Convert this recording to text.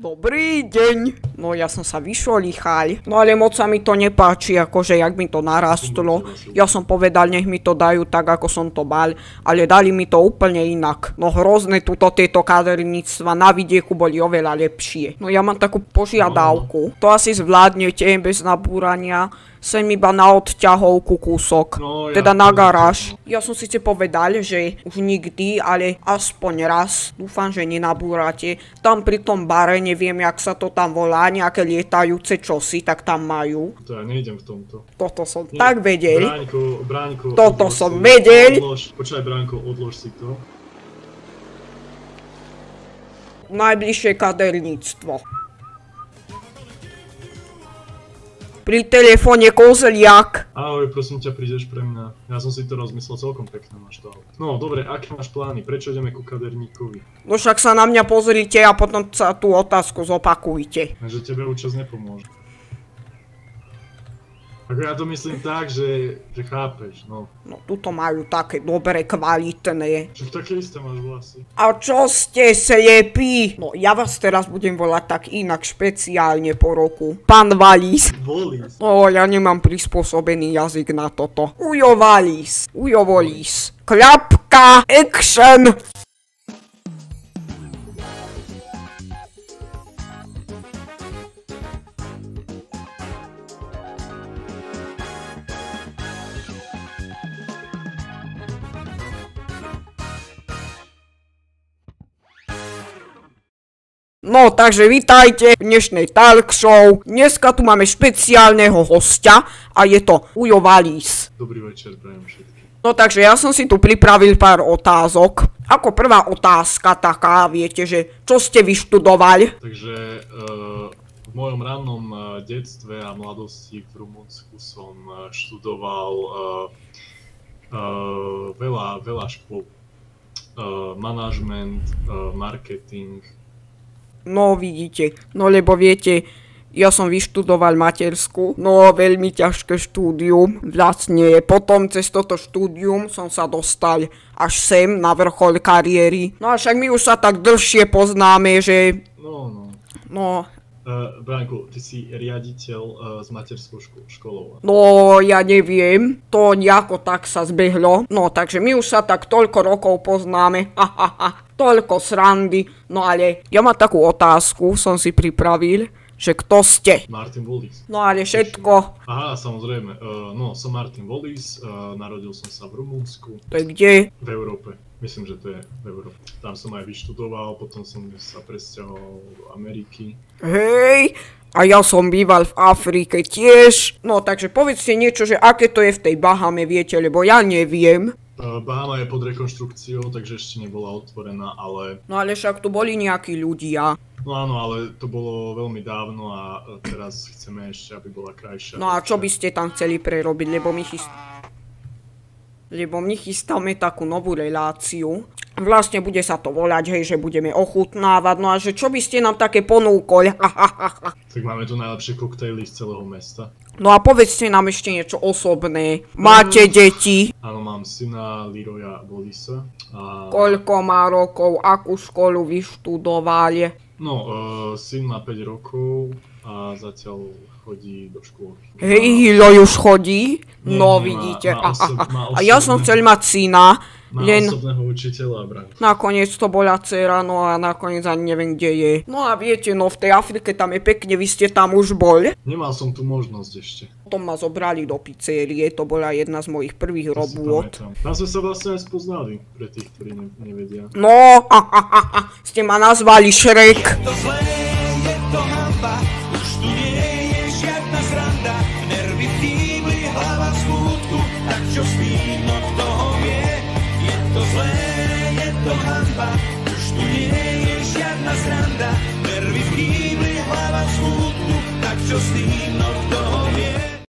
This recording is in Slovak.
Dobrý deň. No ja som sa vyšolíchal. No ale moc sa mi to nepáči, akože jak mi to narastlo. Ja som povedal, nech mi to dajú tak, ako som to bal. Ale dali mi to úplne inak. No hrozné tieto kaderníctva na vidieku boli oveľa lepšie. No ja mám takú požiadavku. To asi zvládnete bez nabúrania. Sem iba na odťahovku kúsok, teda na garáž. Ja som síce povedal, že už nikdy, ale aspoň raz, dúfam, že nenabúrate. Tam pri tom bare, neviem, jak sa to tam volá, nejaké lietajúce čosi, tak tam majú. To ja nejdem v tomto. Toto som tak vedel. Bráňko, toto som vedel. Počkaj, Bráňko, odlož si to. Najbližšie kaderníctvo. Pri telefóne kozliak. Ahoj, prosím ťa, prídeš pre mňa. Ja som si to rozmyslel, celkom pekne máš to. No, dobre, aké máš plány? Prečo ideme ku kaderníkovi? No však sa na mňa pozrite a potom sa tú otázku zopakujte. Že tebe účasť nepomôže. Ako ja to myslím tak, že chápeš, no. No, tuto majú také dobré, kvalitné. Však také isté máš vlasy. A čo ste slepí? No, ja vás teraz budem volať tak inak, špeciálne po roku. Pán Valís. Volís. No, ja nemám prispôsobený jazyk na toto. Ujo Valís. Ujo Volís. Klapka, action! No, takže vítajte v dnešnej talk show. Dneska tu máme špeciálneho hostia a je to Ujo Valís. Dobrý večer, prajem všetkým. No, takže ja som si tu pripravil pár otázok. Ako prvá otázka taká, viete, že čo ste vyštudovali? Takže v mojom rannom detstve a mladosti v Rumunsku som študoval veľa škôl. Manažment, marketing. No vidíte, no lebo viete, ja som vyštudoval matersku, no veľmi ťažké štúdium, vlastne potom cez toto štúdium som sa dostal až sem na vrchol kariéry. No a však my už sa tak dlhšie poznáme, že... No... Bránku, ty si riaditeľ s materskou školou. No, ja neviem, to nejako tak sa zbehlo. No, takže my už sa tak toľko rokov poznáme, toľko srandy. No ale ja mám takú otázku, som si pripravil, že kto ste? Martin Volís. No ale všetko. Aha, samozrejme, no som Martin Volís, narodil som sa v Rumunsku. To je kde? V Európe. Myslím, že to je v Európe. Tam som aj vyštudoval, potom som sa presťahoval do Ameriky. Hej, a ja som býval v Afrike tiež. No takže povedzte niečo, že aké to je v tej Bahame, viete, lebo ja neviem. Bahama je pod rekonštrukciou, takže ešte nebola otvorená, ale... No ale však tu boli nejakí ľudia. No áno, ale to bolo veľmi dávno a teraz chceme ešte, aby bola krajšia. No a čo by ste tam chceli prerobiť, lebo my chystáme takú novú reláciu. Vlastne bude sa to volať, hej, že budeme ochutnávať. No a že čo by ste nám také ponúkoli? Tak máme tu najlepšie koktejly z celého mesta. No a povedzte nám ešte niečo osobné. Máte deti? Áno, mám syna Leroya Volisa. Koľko má rokov? Akú školu vyštudoval? No, syn má 5 rokov a zatiaľ chodí do škôlky. Hej, Hilo už chodí? No vidíte. A ja som chcel mať syna. Má osobného učiteľa, brat. Nakoniec to bola dcera, no a nakoniec ani neviem, kde je. No a viete, no v tej Afrike tam je pekne, vy ste tam už boli? Nemal som tu možnosť ešte. Potom ma zobrali do pizzerie, to bola jedna z mojich prvých robôt. Tam sme sa vlastne aj spoznali, pre tých, ktorí nevedia. No, ste ma nazvali Shrek. Je to zlé, je to hanba, už tu nie je žiadna sranda. Nervy v kýbli, hlava v smútku, tak čo s tým, no kto ho vie? Je to zlé, je to hanba, už tu nie je žiadna sranda. Nervy v kýbli, hlava v smútku, tak čo s tým, no kto